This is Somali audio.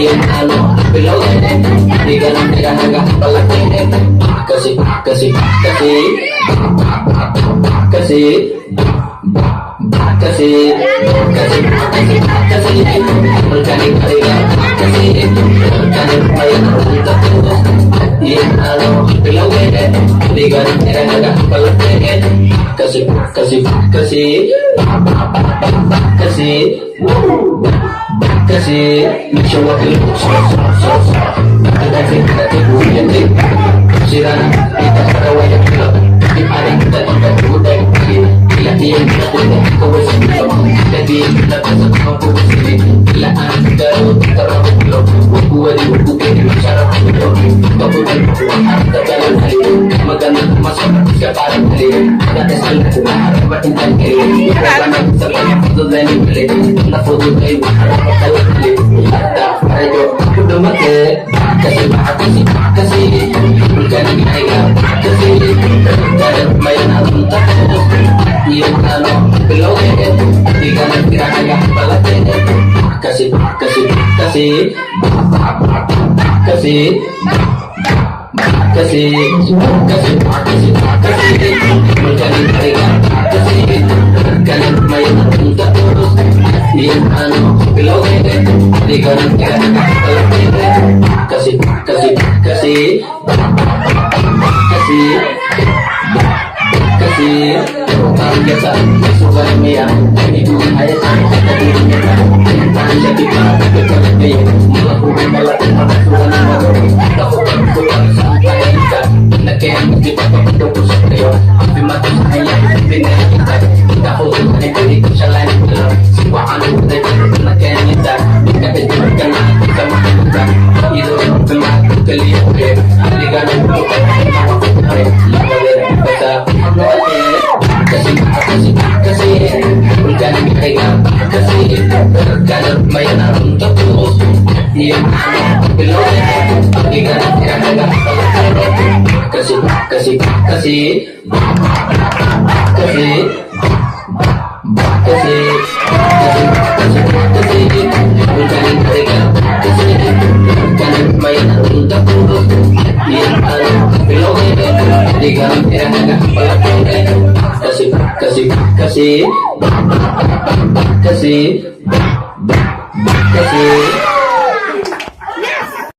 Iyano, bilawin di ka lang pinahagapalakin. Kasi Organic kariga Organic mayan untuk terus Iyano, bilawin di ka lang pinahagapalakin. Kasi make sure what you look so and I think that it will be a thing. Sirana, kita karaway ang kilo. Iparing kita tingkat buday Ilatiyan kita buday Kaway sa kilo Ilatiyan kita sa mga pumusili Ilaan kita Tarang kilo Wakuwali wakukini Masyarap kilo Kabuday Ang tagalan hali Maganda masarap Sa parang hali Magates ka lang Maharap matintan kayo Kaganang sa kanya Puto na nipili Na puto kayo Maharap matalang hali Ilata Parayo Kudumate Kasi Organic kaya Kasi Organic mayan ang tapos Iyano, bilawin di ka lang pinahagapalakin. Kasi Magaling kaya Kasi Galing mayan ang tapos Iyano, bilawin di ka lang pinahagapalakin. Kasi Ang yata, suka na maya Ito ang ayat Tadi niya Tahan siya kita Pagkalit kayo Mga kuhay malaki Mga suka na mga Takot kulang sa kain ka Nagkayang magkita Kapag ko sa kayo Pimati sa kanya Pinaya kita Takot Ay pwede ko siya lain ko lang Siwakan ko na Nagkayang kita Kapit ko ka na Sa mga lugar Ilo ang pimati Kaliya ko rin Aligan ko Mga kuhay Lagawin Basta Ano ate Kasi Organic kaya Kasi Organic mayan ang tapos Iyano, bilawin di ka lang pinahagapalakin. Kasi Organic kaya Kasi Organic mayan ang tapos Iyano, bilawin di ka lang pinahagapalakin. Kasi